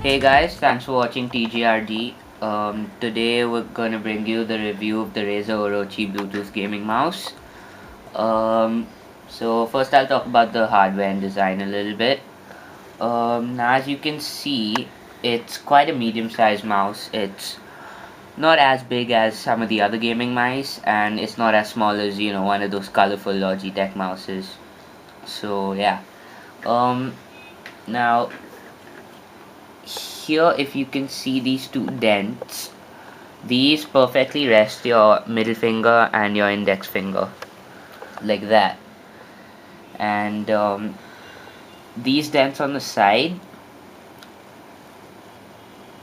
Hey guys, thanks for watching TGRG. Today we're gonna bring you the review of the Razer Orochi Bluetooth gaming mouse. So first I'll talk about the hardware and design a little bit. Now as you can see, it's quite a medium-sized mouse. It's not as big as some of the other gaming mice, and it's not as small as one of those colorful Logitech mouses. So yeah. Um, Now here, if you can see these two dents, these perfectly rest your middle finger and your index finger, like that. And these dents on the side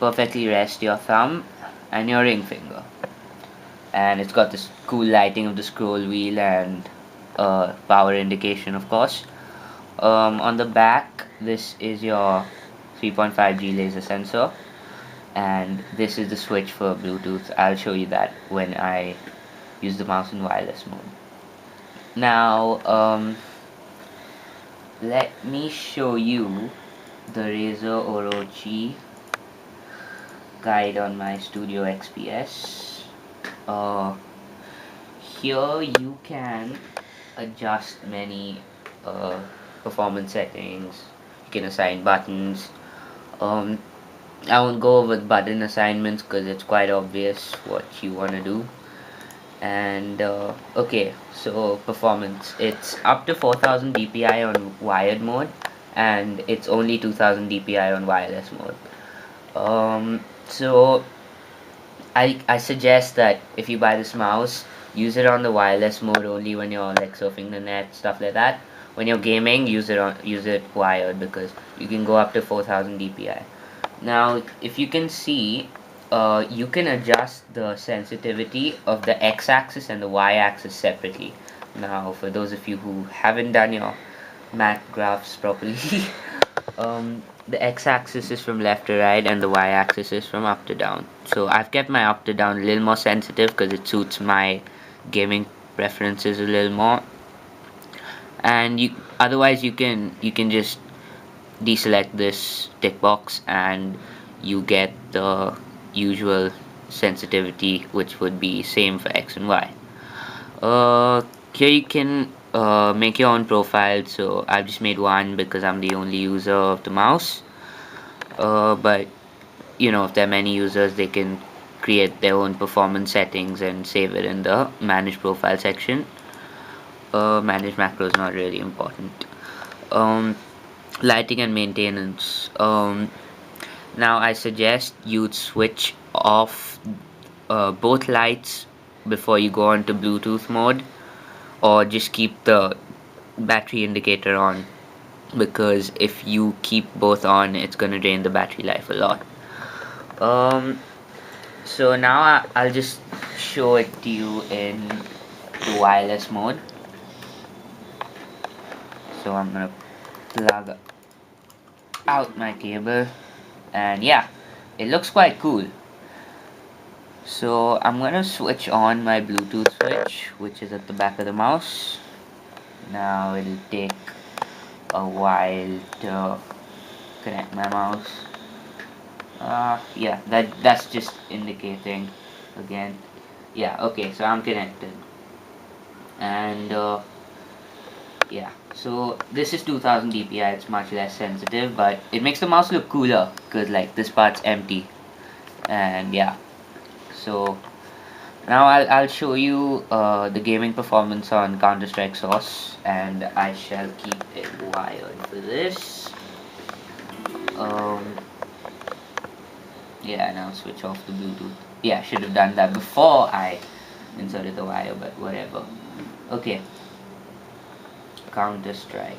perfectly rest your thumb and your ring finger. And it's got this cool lighting of the scroll wheel and power indication, of course. On the back, this is your 3.5G laser sensor, and this is the switch for Bluetooth. I'll show you that when I use the mouse in wireless mode. Now, let me show you the Razer Orochi guide on my Studio XPS. Here you can adjust many performance settings. You can assign buttons. Um, I won't go over the button assignments because it's quite obvious what you want to do. And okay, so performance, it's up to 4000 dpi on wired mode, and it's only 2000 dpi on wireless mode. So I suggest that if you buy this mouse, use it on the wireless mode only when you're like surfing the net, stuff like that. When you're gaming, use it wired, because you can go up to 4000 dpi. Now if you can see, you can adjust the sensitivity of the x-axis and the y-axis separately. Now for those of you who haven't done your math graphs properly, the x-axis is from left to right and the y-axis is from up to down. So I've kept my up to down a little more sensitive because it suits my gaming preferences a little more. And otherwise you can just deselect this tick box and you get the usual sensitivity, which would be same for X and Y. Here you can make your own profile, so I've just made one because I'm the only user of the mouse. But if there are many users, they can create their own performance settings and save it in the manage profile section. Manage macro is not really important. Lighting and maintenance. Now I suggest you switch off both lights before you go on to Bluetooth mode, or just keep the battery indicator on, because if you keep both on, it's gonna drain the battery life a lot. So now I'll just show it to you in the wireless mode. So I'm gonna plug out my cable, and yeah, it looks quite cool. So I'm gonna switch on my Bluetooth switch, which is at the back of the mouse. Now it'll take a while to connect my mouse. Yeah, that's just indicating again. Yeah, okay, so I'm connected. And yeah, so this is 2000 dpi. It's much less sensitive, but it makes the mouse look cooler because like this part's empty. And yeah, so now I'll show you the gaming performance on Counter-Strike Source, and I shall keep it wired for this. Yeah, now switch off the Bluetooth. Yeah, I should have done that before I inserted the wire, but whatever. Okay, Counter-Strike.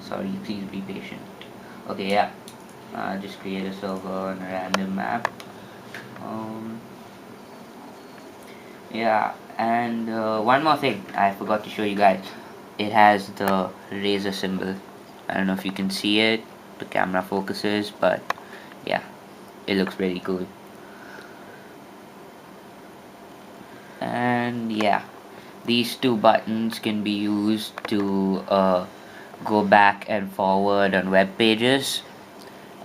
Sorry, please be patient. Okay, yeah. Just create a server on a random map. Yeah, and one more thing I forgot to show you guys. It has the Razer symbol. I don't know if you can see it. The camera focuses, but yeah, it looks really cool. And yeah, these two buttons can be used to go back and forward on web pages,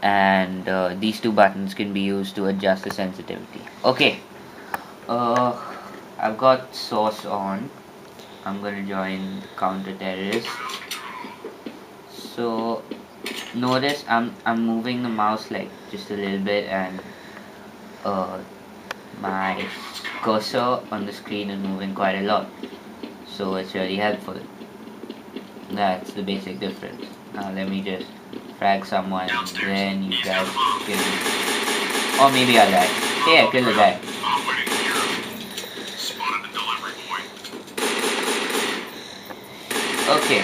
and these two buttons can be used to adjust the sensitivity. Okay, uh, I've got source on. I'm gonna join counter terrorist. So notice I'm moving the mouse like just a little bit, and uh, my cursor on the screen is moving quite a lot. So it's really helpful. That's the basic difference. Now let me just frag someone, and then you guys can, or maybe I'll die. Hey, I killed a guy. Okay,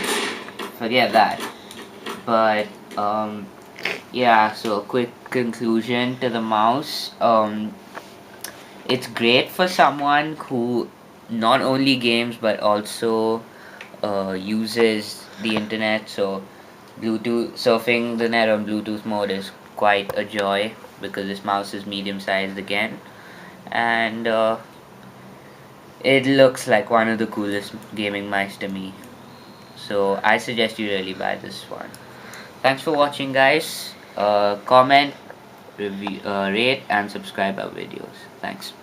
forget that. But yeah. So quick conclusion to the mouse. It's great for someone who not only games but also uses the internet. So Bluetooth surfing the net on Bluetooth mode is quite a joy because this mouse is medium sized again, and it looks like one of the coolest gaming mice to me. So I suggest you really buy this one. Thanks for watching, guys. Comment, review, rate, and subscribe our videos. Thanks.